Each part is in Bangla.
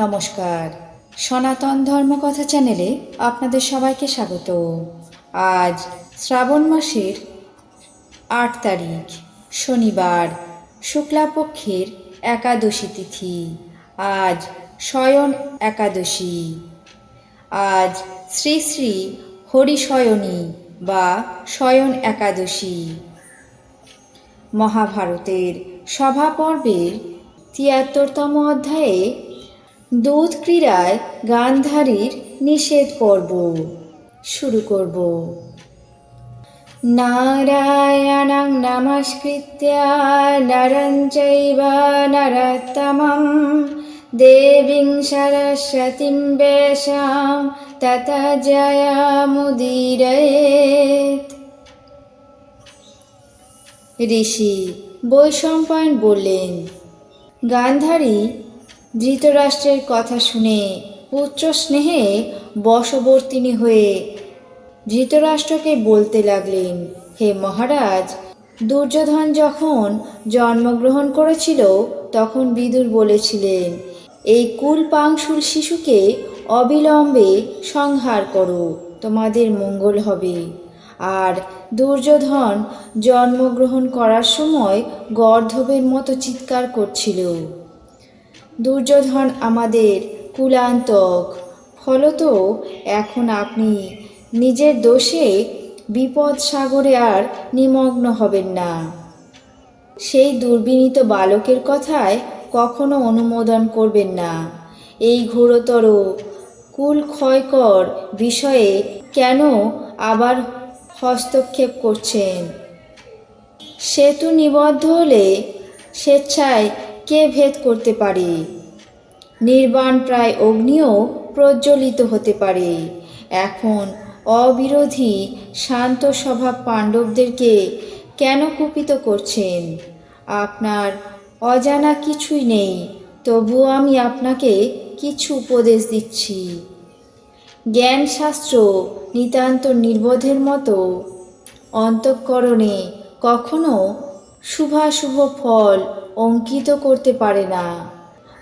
নমস্কার, সনাতন ধর্মকথা চ্যানেলে আপনাদের সবাইকে স্বাগত। আজ শ্রাবণ মাসের ৮ তারিখ শনিবার, শুক্লাপক্ষের একাদশী তিথি। আজ শয়ন একাদশী। আজ শ্রী শ্রী হরিশয়নী বা শয়ন একাদশী। মহাভারতের সভাপর্বের ৭৩তম অধ্যায়ে দুধ ক্রীড়ায় গান্ধারীর নিষেধ পর্ব শুরু করব। নারায়ণং নমস্কৃত্য নরং চৈব নরোত্তমং দেবীং সরস্বতীং ব্যাসাং ততো জয়মুদীরয়েৎ। ঋষি বৈশম্পায়ন বললেন, গান্ধারী ধৃতরাষ্ট্রের কথা শুনে পুত্র স্নেহে বশবর্তিনী হয়ে ধৃতরাষ্ট্রকে বলতে লাগলেন, হে মহারাজ, দুর্যোধন যখন জন্মগ্রহণ করেছিল তখন বিদুর বলেছিলেন, এই কুলপাংশুল শিশুকে অবিলম্বে সংহার করো, তোমাদের মঙ্গল হবে। আর দুর্যোধন জন্মগ্রহণ করার সময় গর্ধবের মতো চিৎকার করছিল। দুর্যোধন আমাদের কুলান্তক, ফলত এখন আপনি নিজের দোষে বিপদ সাগরে আর নিমগ্ন হবেন না। সেই দুর্বিনীত বালকের কথায় কখনো অনুমোদন করবেন না। এই ঘোরতর কুল ক্ষয়কর বিষয়ে কেন আবার হস্তক্ষেপ করছেন? সেতু নিবদ্ধ হলে স্বেচ্ছায় কে ভেদ করতে পারে? নির্বাণ প্রায় অগ্নিও প্রজ্বলিত হতে পারে। এখন অবিরোধী শান্ত স্বভাব পাণ্ডবদেরকে কেন কুপিত করছেন? আপনার অজানা কিছুই নেই, তবুও আমি আপনাকে কিছু উপদেশ দিচ্ছি। জ্ঞানশাস্ত্র নিতান্ত নির্বোধের মতো অন্তঃকরণে কখনো শুভাশুভ ফল অঙ্কিত করতে পারে না।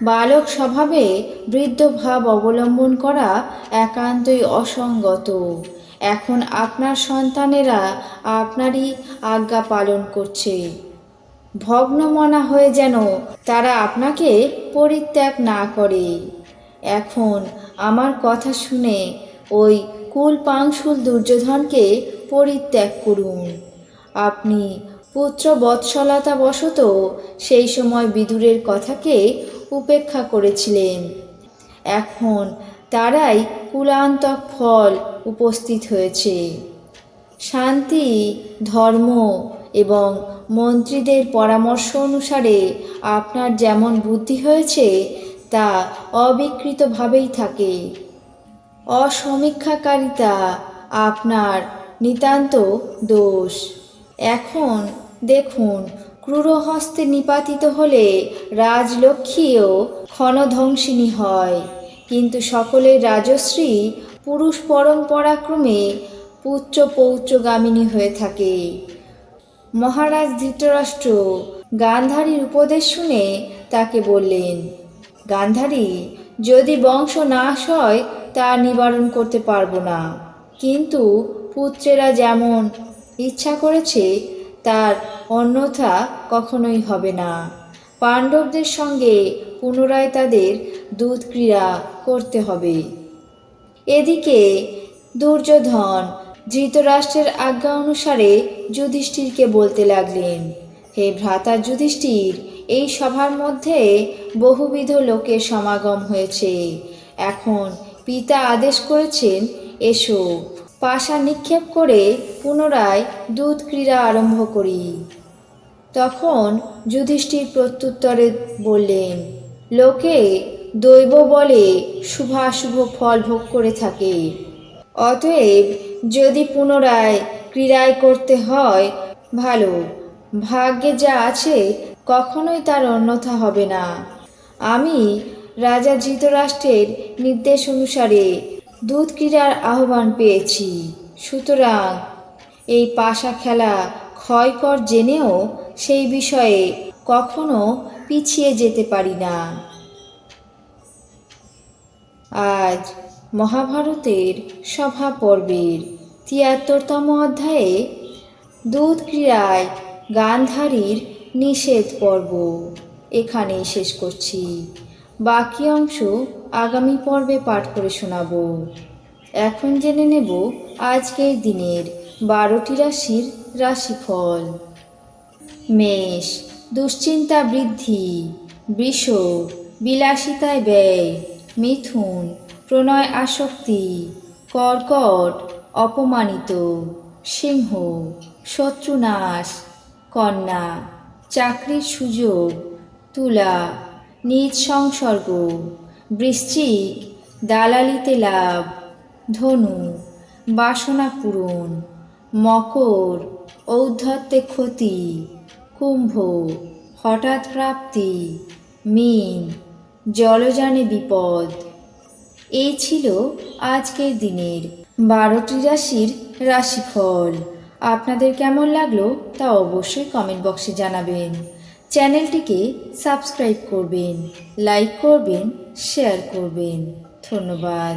বালক স্বভাবে বৃদ্ধ ভাব অবলম্বন করা একান্তই অসঙ্গত। এখন আপনার সন্তানেরা আপনারই আজ্ঞা পালন করছে। ভগ্নমনা হয়ে যেন তারা আপনাকে পরিত্যাগ না করে। এখন আমার কথা শুনে ওই কুলপাংশুল দুর্যোধনকে পরিত্যাগ করুন। আপনি পুত্র বৎসলতাবশত সেই সময় বিদুরের কথাকে উপেক্ষা করেছিলেন। এখন তারাই কুলান্তক ফল উপস্থিত হয়েছে। শান্তি, ধর্ম এবং মন্ত্রীদের পরামর্শ অনুসারে আপনার যেমন বুদ্ধি হয়েছে তা অবিকৃতভাবেই থাকে। অসমীক্ষাকারিতা আপনার নিতান্ত দোষ। এখন দেখুন, ক্রূরহস্তে নিপাতিত হলে রাজলক্ষ্মীও ক্ষণধ্বংসিনী হয়, কিন্তু সকলের রাজশ্রী পুরুষ পরম্পরাক্রমে পুত্র পৌত্রগামিনী হয়ে থাকে। মহারাজ ধৃতরাষ্ট্র গান্ধারীর উপদেশ শুনে তাকে বললেন, গান্ধারী, যদি বংশ নাশ হয় তা নিবারণ করতে পারবো না, কিন্তু পুত্রেরা যেমন ইচ্ছা করেছে তার অন্যথা কখনোই হবে না। পাণ্ডবদের সঙ্গে পুনরায় তাদের দুধ ক্রীড়া করতে হবে। এদিকে দুর্যোধন ধৃতরাষ্ট্রের আজ্ঞা অনুসারে যুধিষ্ঠিরকে বলতে লাগলেন, হে ভ্রাতা যুধিষ্ঠির, এই সভার মধ্যে বহুবিধ লোকের সমাগম হয়েছে। এখন পিতা আদেশ করেছেন, এসো, পাশা নিক্ষেপ করে পুনরায় দুধ ক্রীড়া আরম্ভ করি। তখন যুধিষ্ঠির প্রত্যুত্তরে বললেন, লোকে দৈব বলে শুভাশুভ ফল ভোগ করে থাকে। অতএব যদি পুনরায় ক্রীড়ায় করতে হয়, ভালো, ভাগ্যে যা আছে কখনোই তার অন্যথা হবে না। আমি রাজা ধৃতরাষ্ট্রের নির্দেশ অনুসারে দুধ ক্রীড়ার আহ্বান পেয়েছি, সুতরাং এই পাশা খেলা ক্ষয়কর জেনেও সেই বিষয়ে কখনো পিছিয়ে যেতে পারি না। আজ মহাভারতের সভা পর্বের ৭৩তম অধ্যায়ে দুধ ক্রীড়ায় গান্ধারীর নিষেধ পর্ব এখানেই শেষ করছি। বাকি অংশ আগামী পর্বে পাঠ করে শোনাব। এখন জেনে নেব আজকের দিনের 12টি রাশির রাশিফল। মেষ, দুশ্চিন্তা বৃদ্ধি। বৃষ, বিলাসিতায় ব্যয়। মিথুন, প্রণয় আসক্তি। কর্কট, অপমানিত। সিংহ, শত্রুনাশ। কন্যা, চাকরির সুযোগ। তুলা, নিজ সংসর্গ। বৃশ্চিক, দালালিতে লাভ। ধনু, বাসনা পূরণ। মকর, ঔদ্ধত্যে ক্ষতি। কুম্ভ, হঠাৎ প্রাপ্তি। মীন, জলযানে বিপদ। এই ছিল আজকের দিনের 12টি রাশির রাশিফল। আপনাদের কেমন লাগলো তা অবশ্যই কমেন্ট বক্সে জানাবেন। চ্যানেলটিকে সাবস্ক্রাইব করবেন, লাইক করবেন, শেয়ার করবেন। ধন্যবাদ।